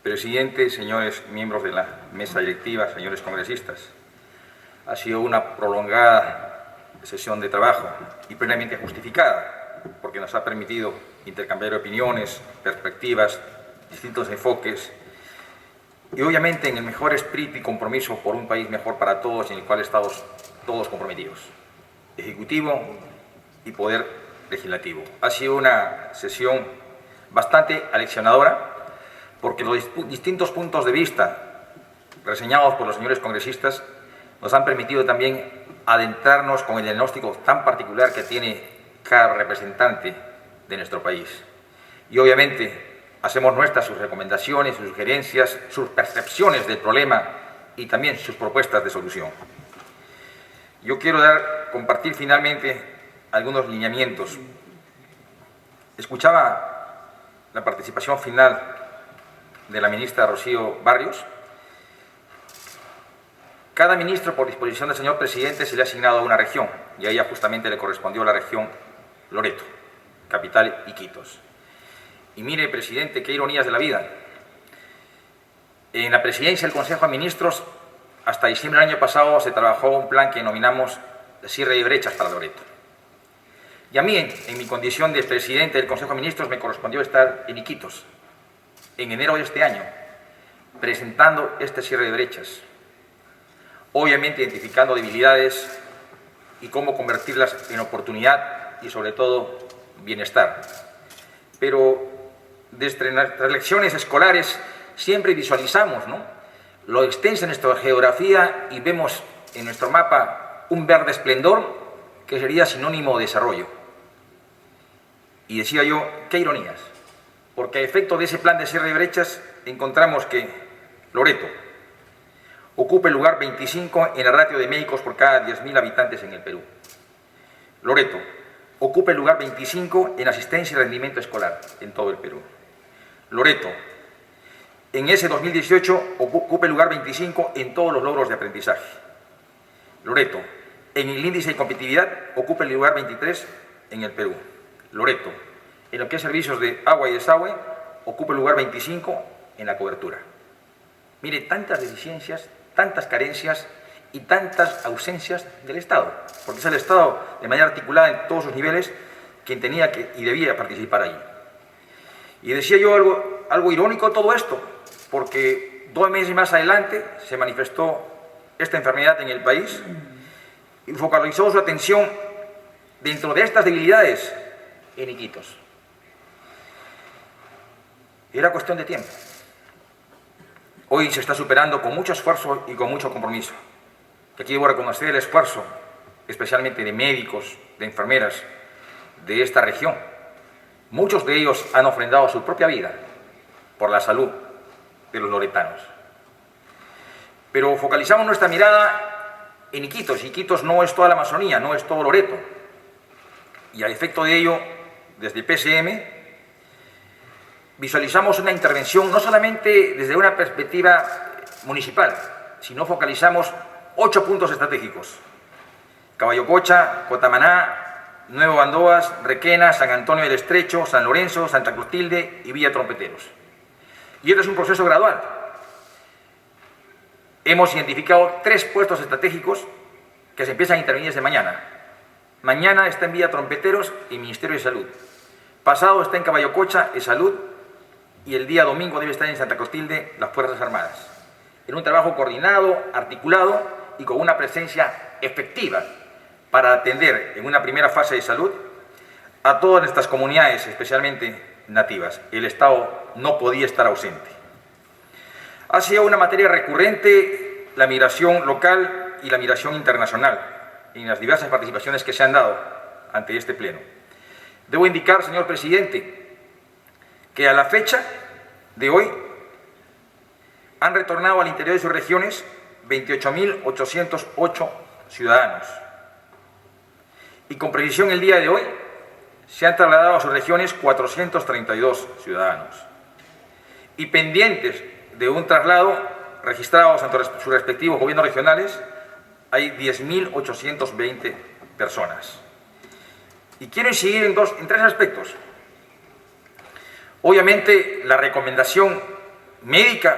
Presidente, señores miembros de la mesa directiva, señores congresistas, ha sido una prolongada sesión de trabajo y plenamente justificada, porque nos ha permitido intercambiar opiniones, perspectivas, distintos enfoques, y obviamente en el mejor espíritu y compromiso por un país mejor para todos, en el cual estamos todos comprometidos, Ejecutivo y Poder Legislativo. Ha sido una sesión bastante aleccionadora, porque los distintos puntos de vista reseñados por los señores congresistas nos han permitido también adentrarnos con el diagnóstico tan particular que tiene cada representante de nuestro país. Y obviamente hacemos nuestras sus recomendaciones, sus sugerencias, sus percepciones del problema y también sus propuestas de solución. Yo quiero compartir finalmente algunos lineamientos. Escuchaba la participación final de la ministra Rocío Barrios. Cada ministro, por disposición del señor presidente, se le ha asignado a una región, y a ella justamente le correspondió la región Loreto, capital Iquitos. Y mire, presidente, qué ironías de la vida. En la presidencia del Consejo de Ministros, hasta diciembre del año pasado, se trabajó un plan que denominamos cierre de brechas para Loreto. Y a mí, en mi condición de presidente del Consejo de Ministros, me correspondió estar en Iquitos, en enero de este año, presentando este cierre de brechas, obviamente identificando debilidades y cómo convertirlas en oportunidad y sobre todo bienestar. Pero desde nuestras lecciones escolares siempre visualizamos, ¿no?, lo extensa de nuestra geografía y vemos en nuestro mapa un verde esplendor que sería sinónimo de desarrollo. Y decía yo, qué ironías, porque a efecto de ese plan de cierre de brechas encontramos que Loreto ocupa el lugar 25 en la ratio de médicos por cada 10.000 habitantes en el Perú. Loreto ocupa el lugar 25 en asistencia y rendimiento escolar en todo el Perú. Loreto, en ese 2018, ocupa el lugar 25 en todos los logros de aprendizaje. Loreto, en el índice de competitividad, ocupa el lugar 23 en el Perú. Loreto, en lo que es servicios de agua y desagüe, ocupa el lugar 25 en la cobertura. Mire, tantas deficiencias, tantas carencias y tantas ausencias del Estado, porque es el Estado, de manera articulada en todos sus niveles, quien tenía que y debía participar allí. Y decía yo algo irónico todo esto, porque 2 meses más adelante se manifestó esta enfermedad en el país y focalizó su atención dentro de estas debilidades en Iquitos. Era cuestión de tiempo. Hoy se está superando con mucho esfuerzo y con mucho compromiso. Aquí debo reconocer el esfuerzo, especialmente de médicos, de enfermeras de esta región. Muchos de ellos han ofrendado su propia vida por la salud de los loretanos. Pero focalizamos nuestra mirada en Iquitos. Iquitos no es toda la Amazonía, no es todo Loreto. Y a efecto de ello, desde PCM, visualizamos una intervención no solamente desde una perspectiva municipal, sino focalizamos 8 puntos estratégicos: Caballococha, Cotamaná, Nuevo Bandoas, Requena, San Antonio del Estrecho, San Lorenzo, Santa Clotilde y Villa Trompeteros. Y este es un proceso gradual. Hemos identificado 3 puestos estratégicos que se empiezan a intervenir desde mañana. Mañana está en Villa Trompeteros y Ministerio de Salud. Pasado está en Caballococha y Salud, y el día domingo debe estar en Santa Clotilde las Fuerzas Armadas. En un trabajo coordinado, articulado y con una presencia efectiva para atender en una primera fase de salud a todas nuestras comunidades, especialmente nativas. El Estado no podía estar ausente. Ha sido una materia recurrente la migración local y la migración internacional en las diversas participaciones que se han dado ante este pleno. Debo indicar, señor presidente, que a la fecha de hoy han retornado al interior de sus regiones 28.808 ciudadanos. Y con precisión el día de hoy se han trasladado a sus regiones 432 ciudadanos. Y pendientes de un traslado registrados ante sus respectivos gobiernos regionales hay 10.820 personas. Y quiero incidir en 3 aspectos. Obviamente, la recomendación médica,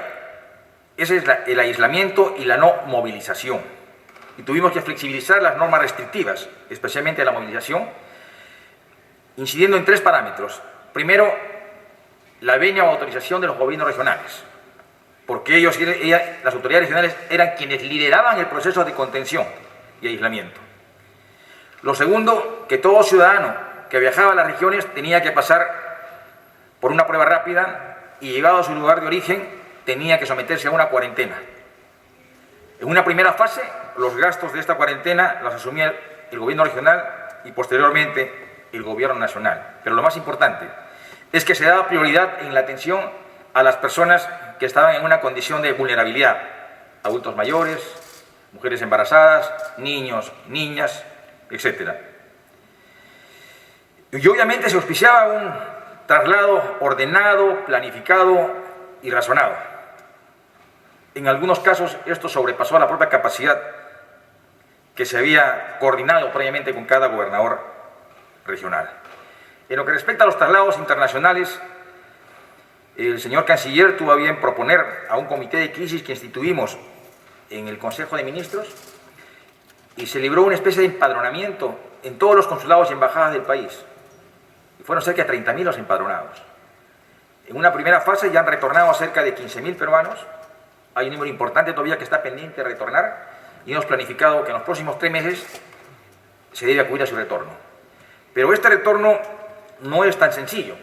ese es el aislamiento y la no movilización. Y tuvimos que flexibilizar las normas restrictivas, especialmente la movilización, incidiendo en 3 parámetros. Primero, la venia o autorización de los gobiernos regionales, porque las autoridades regionales eran quienes lideraban el proceso de contención y aislamiento. Lo segundo, que todo ciudadano que viajaba a las regiones tenía que pasar por una prueba rápida y, llegado a su lugar de origen, tenía que someterse a una cuarentena. En una primera fase, los gastos de esta cuarentena los asumía el gobierno regional y, posteriormente, el gobierno nacional. Pero lo más importante es que se daba prioridad en la atención a las personas que estaban en una condición de vulnerabilidad: adultos mayores, mujeres embarazadas, niños, niñas, etc. Y obviamente se auspiciaba un traslado ordenado, planificado y razonado. En algunos casos esto sobrepasó la propia capacidad que se había coordinado previamente con cada gobernador regional. En lo que respecta a los traslados internacionales, el señor canciller tuvo a bien proponer a un comité de crisis que instituimos en el Consejo de Ministros, y se libró una especie de empadronamiento en todos los consulados y embajadas del país. Y fueron cerca de 30.000 los empadronados. En una primera fase ya han retornado cerca de 15.000 peruanos. Hay un número importante todavía que está pendiente de retornar, y hemos planificado que en los próximos 3 meses se debe acudir a su retorno. Pero este retorno no es tan sencillo,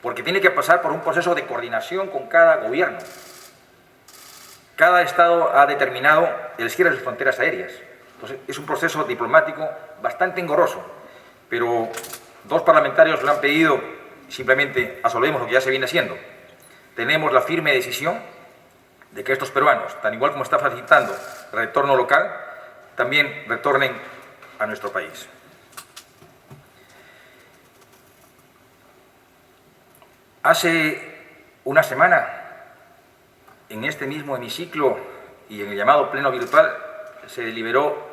porque tiene que pasar por un proceso de coordinación con cada gobierno. Cada estado ha determinado el cierre de sus fronteras aéreas. Entonces, es un proceso diplomático bastante engorroso, pero 2 parlamentarios lo han pedido, simplemente absolvemos lo que ya se viene haciendo. Tenemos la firme decisión de que estos peruanos, tan igual como está facilitando el retorno local, también retornen a nuestro país. Hace una semana, en este mismo hemiciclo y en el llamado pleno virtual, se deliberó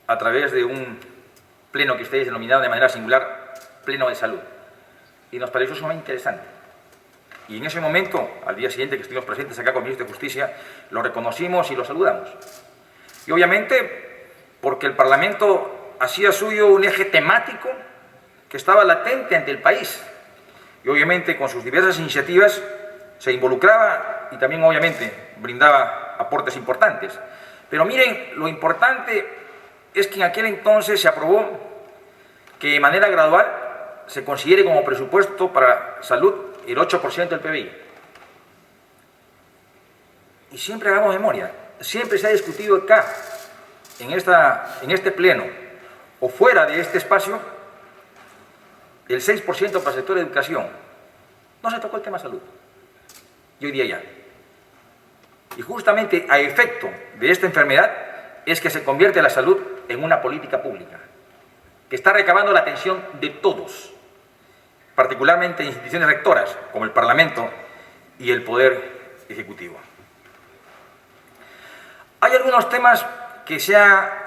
a través de un pleno que ustedes denominaron de manera singular pleno de salud, y nos pareció sumamente interesante. Y en ese momento, al día siguiente que estuvimos presentes acá con el ministro de Justicia, lo reconocimos y lo saludamos. Y obviamente porque el Parlamento hacía suyo un eje temático que estaba latente ante el país, y obviamente con sus diversas iniciativas se involucraba y también obviamente brindaba aportes importantes. Pero miren, lo importante es que en aquel entonces se aprobó que de manera gradual se considere como presupuesto para salud el 8% del PBI. Y siempre hagamos memoria, siempre se ha discutido acá, en este pleno, o fuera de este espacio, el 6% para el sector de educación. No se tocó el tema salud. Y hoy día ya. Y justamente a efecto de esta enfermedad es que se convierte la salud en una política pública, que está recabando la atención de todos, particularmente instituciones rectoras, como el Parlamento y el Poder Ejecutivo. Hay algunos temas que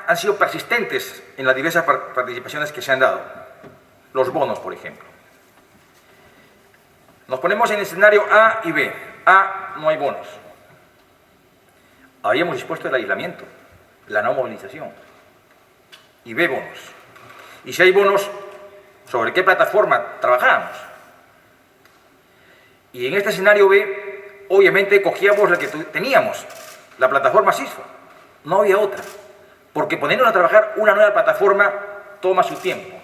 han sido persistentes en las diversas participaciones que se han dado. Los bonos, por ejemplo. Nos ponemos en el escenario A y B. A, no hay bonos. Habíamos dispuesto el aislamiento, la no movilización. Y B, bonos. Y si hay bonos, ¿sobre qué plataforma trabajábamos? Y en este escenario B, obviamente cogíamos la que teníamos, la plataforma CISFO. No había otra. Porque ponernos a trabajar una nueva plataforma toma su tiempo.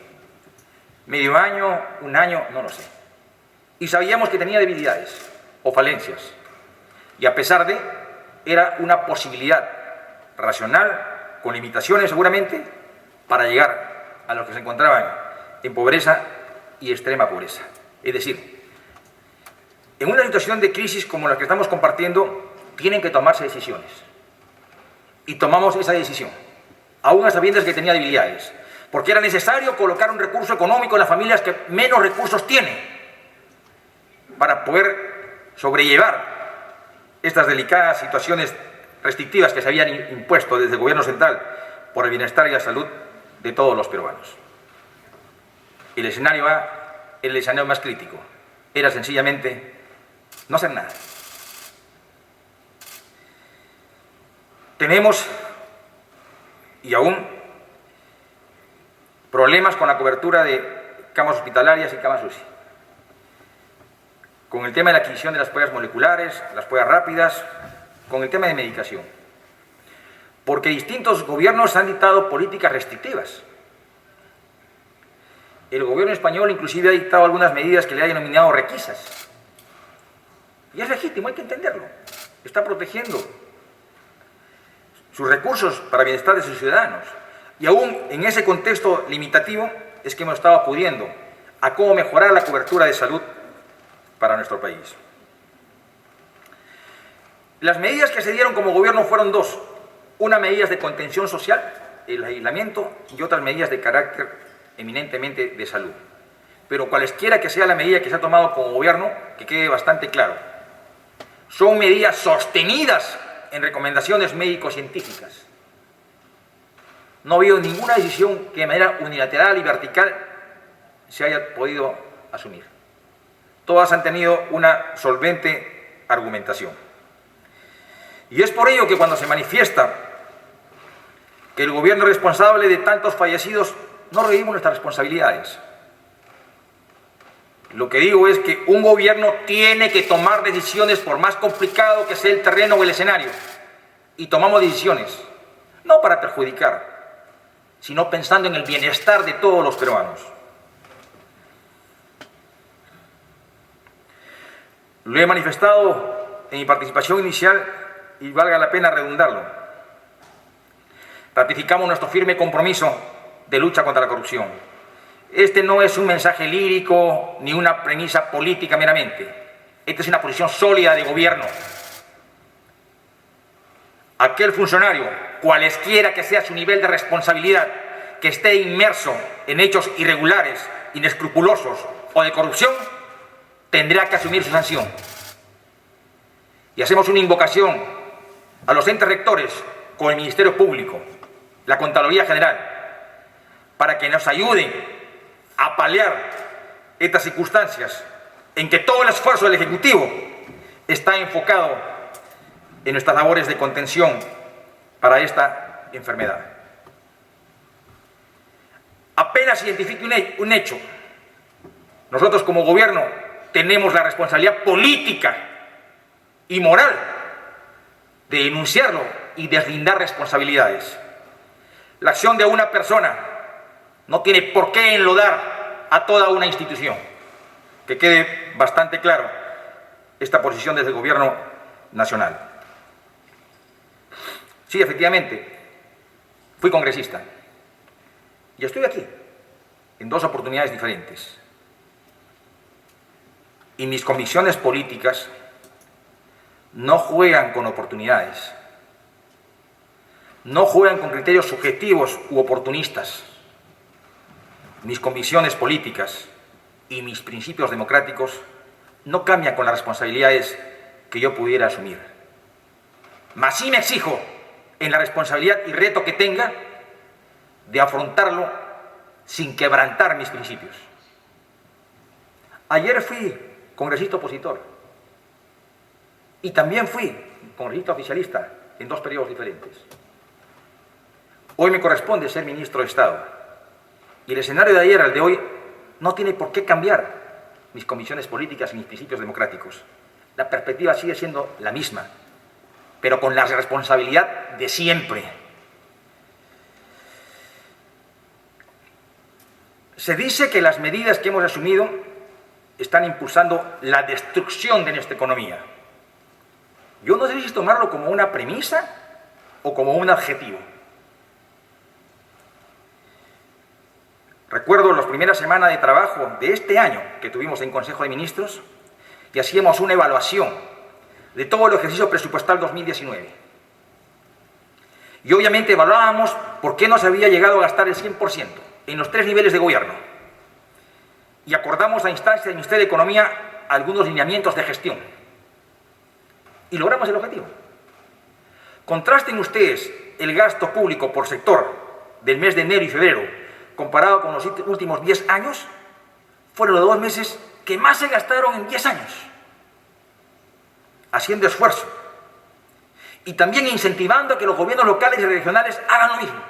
Medio año, un año, no lo sé. Y sabíamos que tenía debilidades o falencias. Y a pesar de, era una posibilidad racional, con limitaciones seguramente, para llegar a los que se encontraban en pobreza y extrema pobreza. Es decir, en una situación de crisis como la que estamos compartiendo, tienen que tomarse decisiones. Y tomamos esa decisión, aún a sabiendas que tenía debilidades, porque era necesario colocar un recurso económico en las familias que menos recursos tienen, para poder sobrellevar estas delicadas situaciones restrictivas que se habían impuesto desde el gobierno central por el bienestar y la salud de todos los peruanos. El escenario A, el escenario más crítico, era sencillamente no hacer nada. Tenemos, y aún, problemas con la cobertura de camas hospitalarias y camas UCI. Con el tema de la adquisición de las pruebas moleculares, las pruebas rápidas, con el tema de medicación. Porque distintos gobiernos han dictado políticas restrictivas. El gobierno español inclusive ha dictado algunas medidas que le ha denominado requisas. Y es legítimo, hay que entenderlo. Está protegiendo sus recursos para el bienestar de sus ciudadanos. Y aún en ese contexto limitativo es que hemos estado acudiendo a cómo mejorar la cobertura de salud para nuestro país. Las medidas que se dieron como gobierno fueron dos. Una medida de contención social, el aislamiento, y otras medidas de carácter eminentemente de salud. Pero cualesquiera que sea la medida que se ha tomado como gobierno, que quede bastante claro, son medidas sostenidas en recomendaciones médico-científicas. No ha habido ninguna decisión que de manera unilateral y vertical se haya podido asumir. Todas han tenido una solvente argumentación. Y es por ello que cuando se manifiesta que el gobierno es responsable de tantos fallecidos, no revivimos nuestras responsabilidades. Lo que digo es que un gobierno tiene que tomar decisiones por más complicado que sea el terreno o el escenario. Y tomamos decisiones, no para perjudicar, sino pensando en el bienestar de todos los peruanos. Lo he manifestado en mi participación inicial y valga la pena redundarlo. Ratificamos nuestro firme compromiso de lucha contra la corrupción. Este no es un mensaje lírico ni una premisa política meramente. Esta es una posición sólida de gobierno. Aquel funcionario, cualesquiera que sea su nivel de responsabilidad, que esté inmerso en hechos irregulares, inescrupulosos o de corrupción, tendrá que asumir su sanción. Y hacemos una invocación a los entes rectores con el Ministerio Público, la Contraloría General, para que nos ayuden a paliar estas circunstancias en que todo el esfuerzo del Ejecutivo está enfocado en nuestras labores de contención para esta enfermedad. Apenas identifique un hecho, nosotros como gobierno tenemos la responsabilidad política y moral de denunciarlo y deslindar responsabilidades. La acción de una persona no tiene por qué enlodar a toda una institución. Que quede bastante claro esta posición desde el Gobierno Nacional. Sí, efectivamente, fui congresista y estoy aquí en dos oportunidades diferentes. Y mis convicciones políticas no juegan con oportunidades, no juegan con criterios subjetivos u oportunistas. Mis convicciones políticas y mis principios democráticos no cambian con las responsabilidades que yo pudiera asumir. Mas sí me exijo, en la responsabilidad y reto que tenga, de afrontarlo sin quebrantar mis principios. Ayer fui congresista opositor y también fui congresista oficialista en dos periodos diferentes. Hoy me corresponde ser ministro de Estado y el escenario de ayer al de hoy no tiene por qué cambiar mis convicciones políticas y mis principios democráticos. La perspectiva sigue siendo la misma, pero con la responsabilidad de siempre. Se dice que las medidas que hemos asumido están impulsando la destrucción de nuestra economía. Yo no sé si tomarlo como una premisa o como un adjetivo. Recuerdo las primeras semanas de trabajo de este año que tuvimos en Consejo de Ministros y hacíamos una evaluación de todo el ejercicio presupuestal 2019. Y obviamente evaluábamos por qué no se había llegado a gastar el 100% en los tres niveles de gobierno. Y acordamos a instancia del Ministerio de Economía algunos lineamientos de gestión. Y logramos el objetivo. Contrasten ustedes el gasto público por sector del mes de enero y febrero comparado con los últimos 10 años, fueron los 2 meses que más se gastaron en 10 años, haciendo esfuerzo. Y también incentivando a que los gobiernos locales y regionales hagan lo mismo.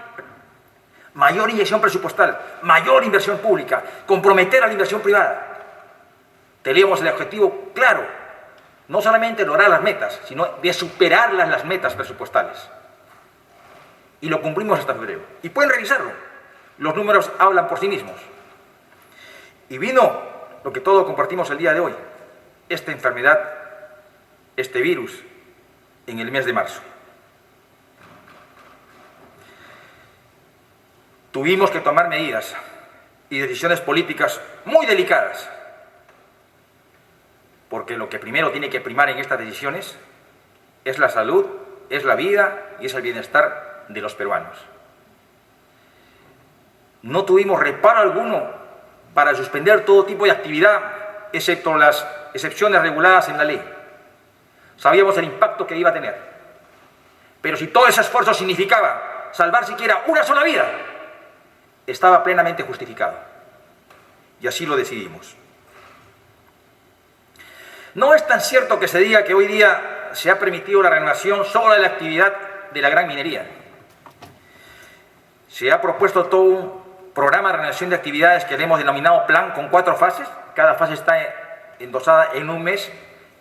Mayor inyección presupuestal, mayor inversión pública, comprometer a la inversión privada. Teníamos el objetivo claro, no solamente de lograr las metas, sino de superar las metas presupuestales. Y lo cumplimos hasta febrero. Y pueden revisarlo. Los números hablan por sí mismos. Y vino lo que todos compartimos el día de hoy, esta enfermedad, este virus, en el mes de marzo. Tuvimos que tomar medidas y decisiones políticas muy delicadas, porque lo que primero tiene que primar en estas decisiones es la salud, es la vida y es el bienestar de los peruanos. No tuvimos reparo alguno para suspender todo tipo de actividad, excepto las excepciones reguladas en la ley. Sabíamos el impacto que iba a tener. Pero si todo ese esfuerzo significaba salvar siquiera una sola vida, estaba plenamente justificado. Y así lo decidimos. No es tan cierto que se diga que hoy día se ha permitido la reanudación solo de la actividad de la gran minería. Se ha propuesto todo un programa de reanudación de actividades que le hemos denominado plan con 4 fases. Cada fase está endosada en un mes.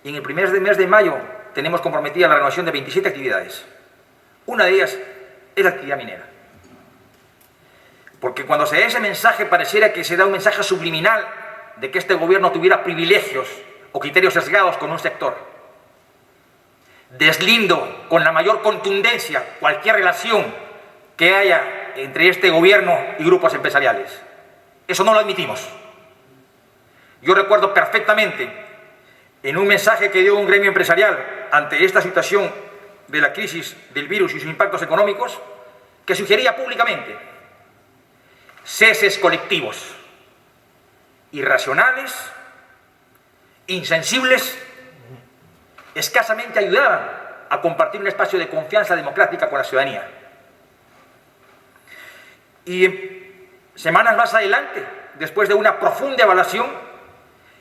Y en el primer mes de mayo tenemos comprometida la renovación de 27 actividades. Una de ellas es la actividad minera. Porque cuando se da ese mensaje pareciera que se da un mensaje subliminal de que este gobierno tuviera privilegios o criterios sesgados con un sector. Deslindo con la mayor contundencia cualquier relación que haya entre este gobierno y grupos empresariales. Eso no lo admitimos. Yo recuerdo perfectamente en un mensaje que dio un gremio empresarial ante esta situación de la crisis del virus y sus impactos económicos, que sugería públicamente ceses colectivos, irracionales, insensibles, escasamente ayudaban a compartir un espacio de confianza democrática con la ciudadanía. Y semanas más adelante, después de una profunda evaluación,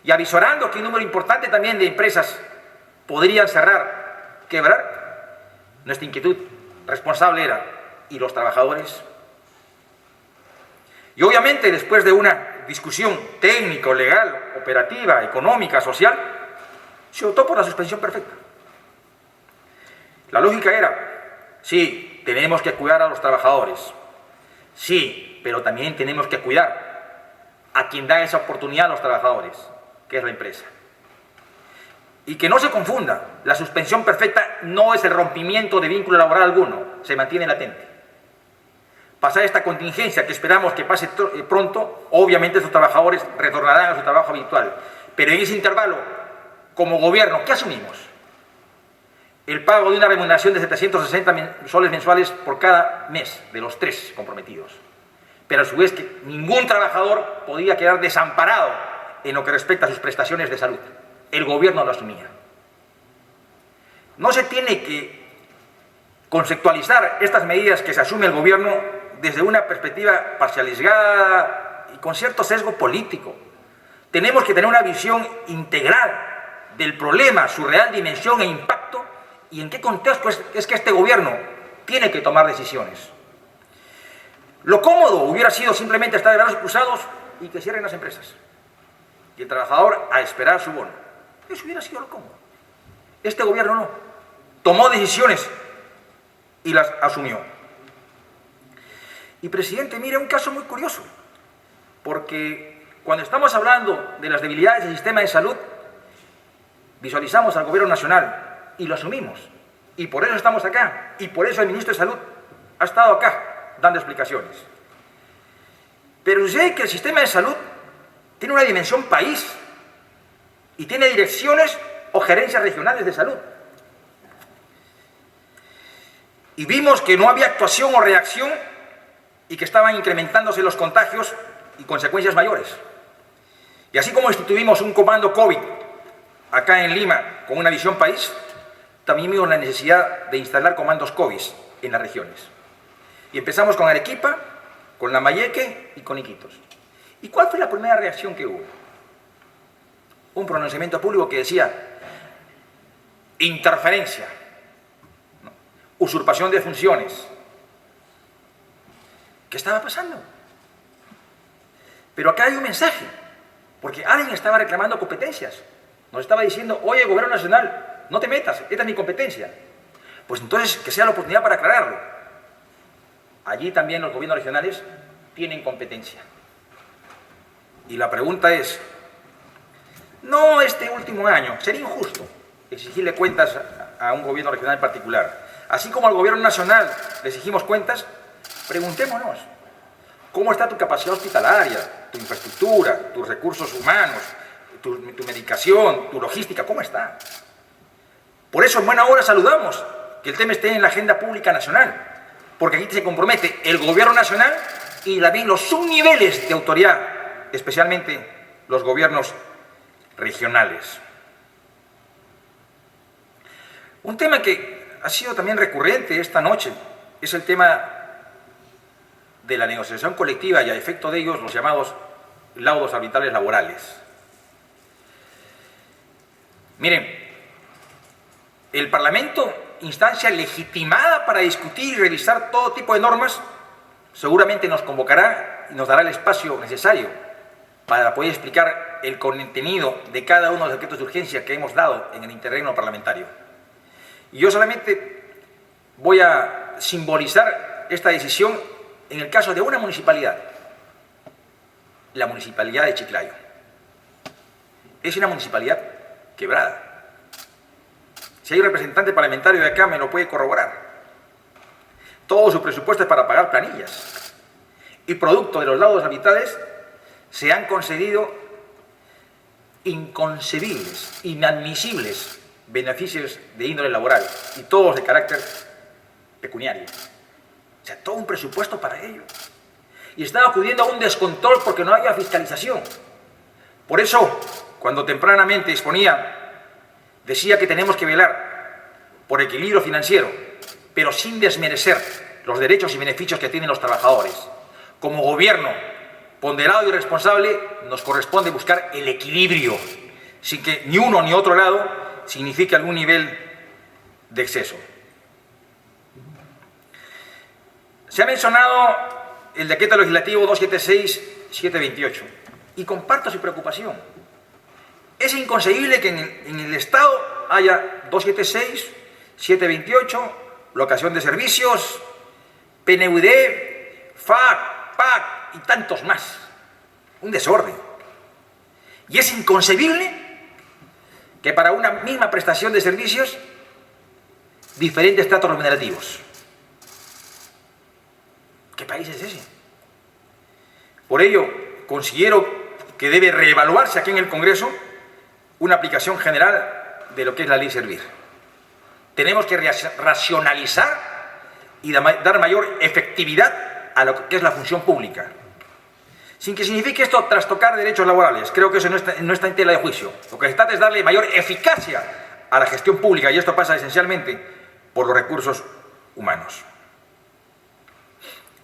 y avisorando que un número importante también de empresas podrían cerrar, quebrar, nuestra inquietud responsable era, ¿y los trabajadores? Y obviamente después de una discusión técnica, legal, operativa, económica, social, se optó por la suspensión perfecta. La lógica era, sí, tenemos que cuidar a los trabajadores, sí, pero también tenemos que cuidar a quien da esa oportunidad a los trabajadores, que es la empresa. Y que no se confunda, la suspensión perfecta no es el rompimiento de vínculo laboral alguno, se mantiene latente. Pasar esta contingencia, que esperamos que pase pronto, obviamente esos trabajadores retornarán a su trabajo habitual. Pero en ese intervalo, como gobierno, ¿qué asumimos? El pago de una remuneración de 760 soles mensuales por cada mes de los 3 comprometidos. Pero a su vez que ningún trabajador podía quedar desamparado en lo que respecta a sus prestaciones de salud. El gobierno lo asumía. No se tiene que conceptualizar estas medidas que se asume el gobierno desde una perspectiva parcializada y con cierto sesgo político. Tenemos que tener una visión integral del problema, su real dimensión e impacto y en qué contexto es que este gobierno tiene que tomar decisiones. Lo cómodo hubiera sido simplemente estar de brazos cruzados y que cierren las empresas. Y el trabajador a esperar su bono. Eso hubiera sido lo cómodo. Este gobierno no. Tomó decisiones y las asumió. Y presidente, mire, un caso muy curioso. Porque cuando estamos hablando de las debilidades del sistema de salud, visualizamos al gobierno nacional y lo asumimos. Y por eso estamos acá. Y por eso el ministro de Salud ha estado acá dando explicaciones. Pero sucede que el sistema de salud tiene una dimensión país y tiene direcciones o gerencias regionales de salud. Y vimos que no había actuación o reacción y que estaban incrementándose los contagios y consecuencias mayores. Y así como instituimos un comando COVID acá en Lima con una visión país, también vimos la necesidad de instalar comandos COVID en las regiones. Y empezamos con Arequipa, con Lambayeque y con Iquitos. ¿Y cuál fue la primera reacción que hubo? Un pronunciamiento público que decía interferencia. usurpación de funciones. ¿Qué estaba pasando? Pero acá hay un mensaje, porque alguien estaba reclamando competencias. Nos estaba diciendo, oye, Gobierno Nacional, no te metas, esta es mi competencia. Pues entonces que sea la oportunidad para aclararlo. Allí también los gobiernos regionales tienen competencia. Y la pregunta es, no este último año, sería injusto exigirle cuentas a un gobierno regional en particular. Así como al gobierno nacional le exigimos cuentas, preguntémonos, ¿cómo está tu capacidad hospitalaria, tu infraestructura, tus recursos humanos, tu medicación, tu logística? ¿Cómo está? Por eso en buena hora saludamos que el tema esté en la agenda pública nacional, porque aquí se compromete el gobierno nacional y también los subniveles de autoridad, especialmente los gobiernos regionales. Un tema que ha sido también recurrente esta noche es el tema de la negociación colectiva y a efecto de ellos los llamados laudos arbitrales laborales. Miren, el Parlamento, instancia legitimada para discutir y revisar todo tipo de normas, seguramente nos convocará y nos dará el espacio necesario para poder explicar el contenido de cada uno de los decretos de urgencia que hemos dado en el interregno parlamentario. Y yo solamente voy a simbolizar esta decisión en el caso de una municipalidad, la municipalidad de Chiclayo. Es una municipalidad quebrada. Si hay un representante parlamentario de acá, me lo puede corroborar. Todo su presupuesto es para pagar planillas. Y producto de los laudos arbitrales se han concedido inconcebibles, inadmisibles beneficios de índole laboral y todos de carácter pecuniario. O sea, todo un presupuesto para ello. Y estaba acudiendo a un descontrol porque no había fiscalización. Por eso, cuando tempranamente exponía, decía que tenemos que velar por equilibrio financiero, pero sin desmerecer los derechos y beneficios que tienen los trabajadores. Como gobierno ponderado y responsable, nos corresponde buscar el equilibrio, sin que ni uno ni otro lado signifique algún nivel de exceso. Se ha mencionado el decreto legislativo 276-728 y comparto su preocupación. Es inconcebible que en el Estado haya 276, 728, locación de servicios, PNUD, FAC, PAC y tantos más. Un desorden. Y es inconcebible que para una misma prestación de servicios, diferentes tratos remunerativos. ¿Qué país es ese? Por ello, considero que debe reevaluarse aquí en el Congreso una aplicación general de lo que es la ley Servir. Tenemos que racionalizar y dar mayor efectividad a lo que es la función pública. Sin que signifique esto trastocar derechos laborales. Creo que eso no está en tela de juicio. Lo que se trata es darle mayor eficacia a la gestión pública y esto pasa esencialmente por los recursos humanos.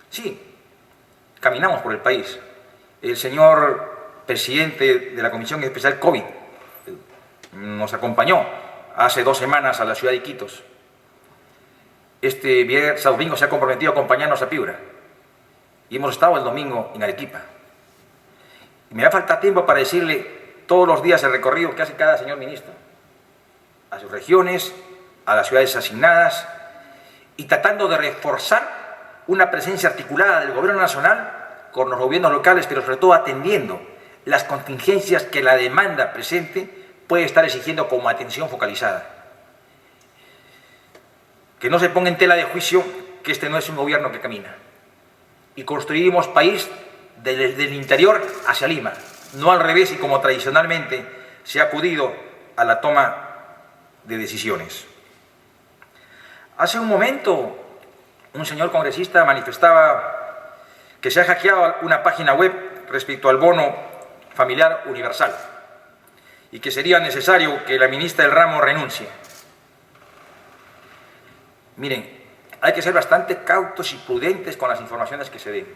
Sí, caminamos por el país. El señor presidente de la Comisión Especial COVID nos acompañó hace 2 semanas a la ciudad de Iquitos. Este viernes, domingo se ha comprometido a acompañarnos a Piura. Y hemos estado el domingo en Arequipa. Y me da falta tiempo para decirle todos los días el recorrido que hace cada señor ministro. A sus regiones, a las ciudades asignadas, y tratando de reforzar una presencia articulada del gobierno nacional con los gobiernos locales, pero sobre todo atendiendo las contingencias que la demanda presente puede estar exigiendo como atención focalizada. Que no se ponga en tela de juicio que este no es un gobierno que camina. Y construimos país desde el interior hacia Lima, no al revés y como tradicionalmente se ha acudido a la toma de decisiones. Hace un momento un señor congresista manifestaba que se ha hackeado una página web respecto al bono familiar universal y que sería necesario que la ministra del ramo renuncie. Miren, hay que ser bastante cautos y prudentes con las informaciones que se den.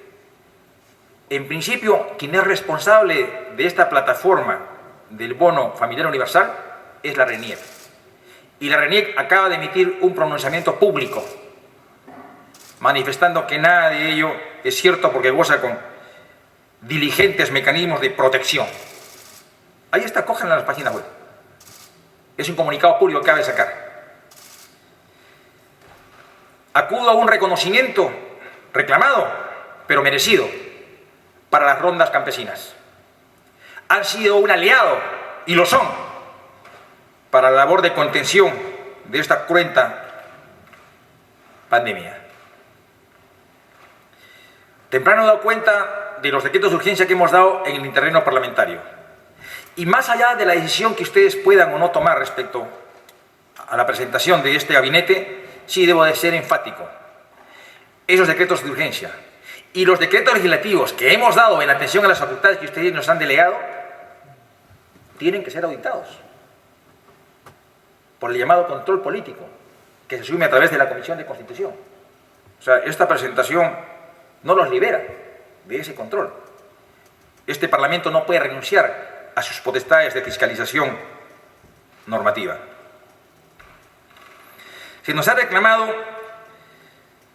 En principio, quien es responsable de esta plataforma del bono familiar universal es la RENIEC. Y la RENIEC acaba de emitir un pronunciamiento público manifestando que nada de ello es cierto porque goza con diligentes mecanismos de protección. Ahí está, cójanla en las páginas web. Es un comunicado público que cabe sacar. Acudo a un reconocimiento reclamado, pero merecido, para las rondas campesinas. Han sido un aliado, y lo son, para la labor de contención de esta cruenta pandemia. Temprano he dado cuenta de los decretos de urgencia que hemos dado en el terreno parlamentario. Y más allá de la decisión que ustedes puedan o no tomar respecto a la presentación de este gabinete, sí debo de ser enfático. Esos decretos de urgencia y los decretos legislativos que hemos dado en atención a las facultades que ustedes nos han delegado, tienen que ser auditados por el llamado control político que se asume a través de la Comisión de Constitución. O sea, esta presentación no los libera de ese control. Este Parlamento no puede renunciar a sus potestades de fiscalización normativa. Se nos ha reclamado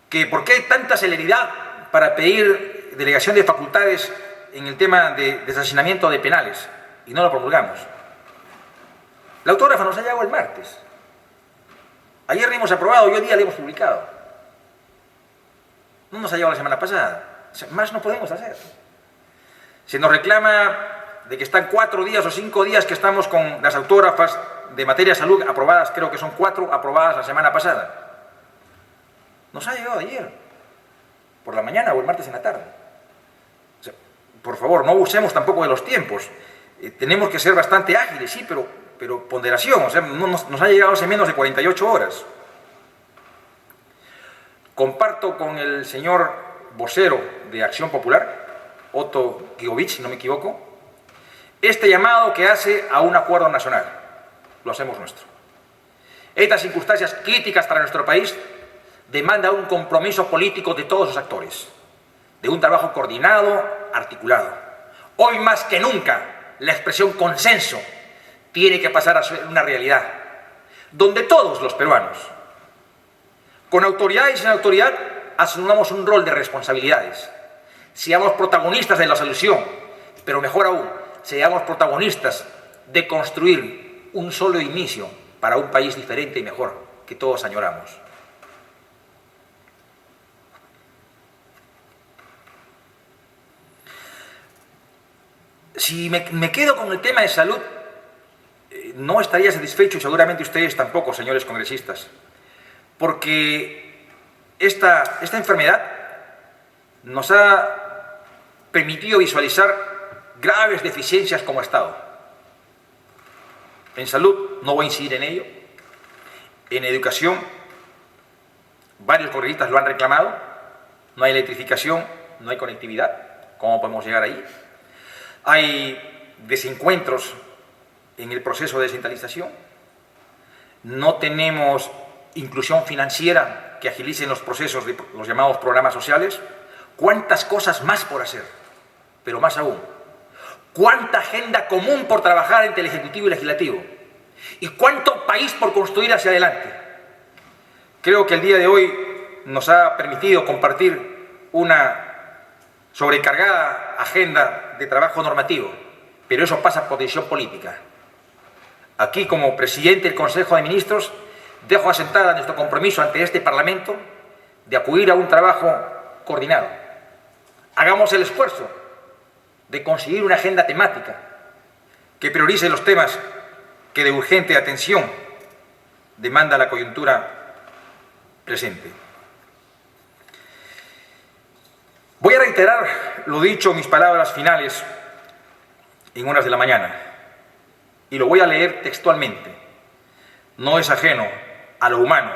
que por qué hay tanta celeridad para pedir delegación de facultades en el tema de desasinamiento de penales y no lo promulgamos. La autógrafa nos ha llegado el martes. Ayer le hemos aprobado y hoy día le hemos publicado. No nos ha llegado la semana pasada. O sea, más no podemos hacer. Se nos reclama de que están 4 días o 5 días que estamos con las autógrafas de materia de salud aprobadas, creo que son 4 aprobadas la semana pasada. Nos ha llegado ayer, por la mañana o el martes en la tarde. O sea, por favor, no usemos tampoco de los tiempos. Tenemos que ser bastante ágiles, sí, pero ponderación. O sea, nos ha llegado hace menos de 48 horas. Comparto con el señor vocero de Acción Popular, Otto Gigovich, si no me equivoco, este llamado que hace a un acuerdo nacional. Lo hacemos nuestro. Estas circunstancias críticas para nuestro país demandan un compromiso político de todos los actores, de un trabajo coordinado, articulado. Hoy más que nunca, la expresión consenso tiene que pasar a ser una realidad, donde todos los peruanos, con autoridad y sin autoridad, asumamos un rol de responsabilidades. Seamos protagonistas de la solución, pero mejor aún, seamos protagonistas de construir un solo inicio para un país diferente y mejor que todos añoramos. Si me quedo con el tema de salud, no estaría satisfecho y seguramente ustedes tampoco, señores congresistas, porque esta enfermedad nos ha permitido visualizar graves deficiencias como Estado. En salud, no voy a incidir en ello. En educación, varios congresistas lo han reclamado. No hay electrificación, no hay conectividad. ¿Cómo podemos llegar ahí? Hay desencuentros en el proceso de descentralización. No tenemos inclusión financiera que agilicen los procesos de los llamados programas sociales. ¿Cuántas cosas más por hacer? Pero más aún, ¿cuánta agenda común por trabajar entre el Ejecutivo y el Legislativo? ¿Y cuánto país por construir hacia adelante? Creo que el día de hoy nos ha permitido compartir una sobrecargada agenda de trabajo normativo, pero eso pasa por decisión política. Aquí, como presidente del Consejo de Ministros, dejo asentada nuestro compromiso ante este Parlamento de acudir a un trabajo coordinado. Hagamos el esfuerzo de conseguir una agenda temática que priorice los temas que de urgente atención demanda la coyuntura presente. Voy a reiterar lo dicho en mis palabras finales en horas de la mañana y lo voy a leer textualmente. No es ajeno a lo humano,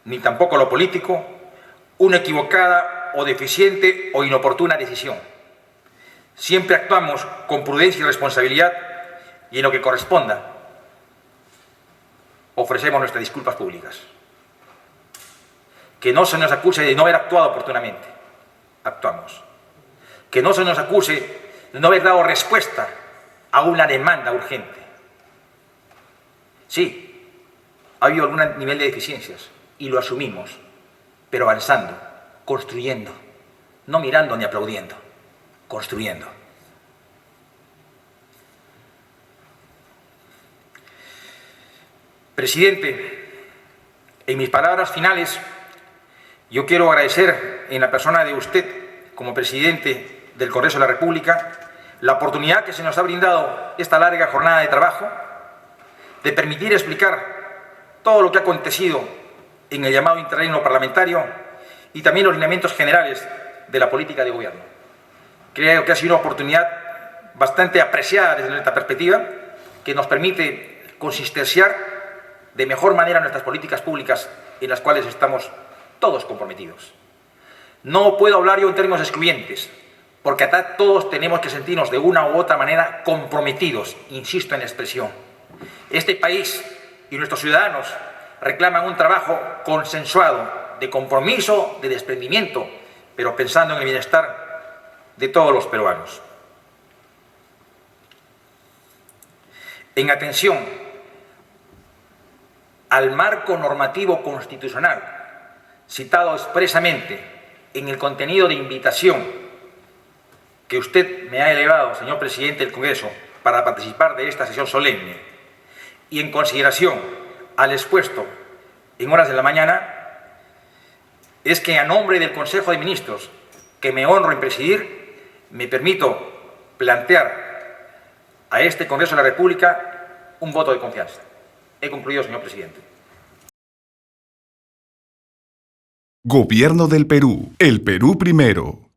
ni tampoco a lo político, una equivocada o deficiente o inoportuna decisión. Siempre actuamos con prudencia y responsabilidad y en lo que corresponda ofrecemos nuestras disculpas públicas. Que no se nos acuse de no haber actuado oportunamente. Actuamos. Que no se nos acuse de no haber dado respuesta a una demanda urgente. Sí, ha habido algún nivel de deficiencias y lo asumimos, pero avanzando, construyendo, no mirando ni aplaudiendo, construyendo. Presidente, en mis palabras finales, yo quiero agradecer en la persona de usted, como presidente del Congreso de la República, la oportunidad que se nos ha brindado esta larga jornada de trabajo, de permitir explicar todo lo que ha acontecido en el llamado interregno parlamentario y también los lineamientos generales de la política de gobierno. Creo que ha sido una oportunidad bastante apreciada desde esta perspectiva, que nos permite consistenciar de mejor manera nuestras políticas públicas en las cuales estamos todos comprometidos. No puedo hablar yo en términos excluyentes, porque acá todos tenemos que sentirnos de una u otra manera comprometidos, insisto en la expresión. Este país y nuestros ciudadanos reclaman un trabajo consensuado, de compromiso, de desprendimiento, pero pensando en el bienestar de todos los peruanos. En atención al marco normativo constitucional citado expresamente en el contenido de invitación que usted me ha elevado, señor presidente del Congreso, para participar de esta sesión solemne, y en consideración al expuesto en horas de la mañana, es que a nombre del Consejo de Ministros, que me honro en presidir, me permito plantear a este Congreso de la República un voto de confianza. He concluido, señor presidente. Gobierno del Perú. El Perú primero.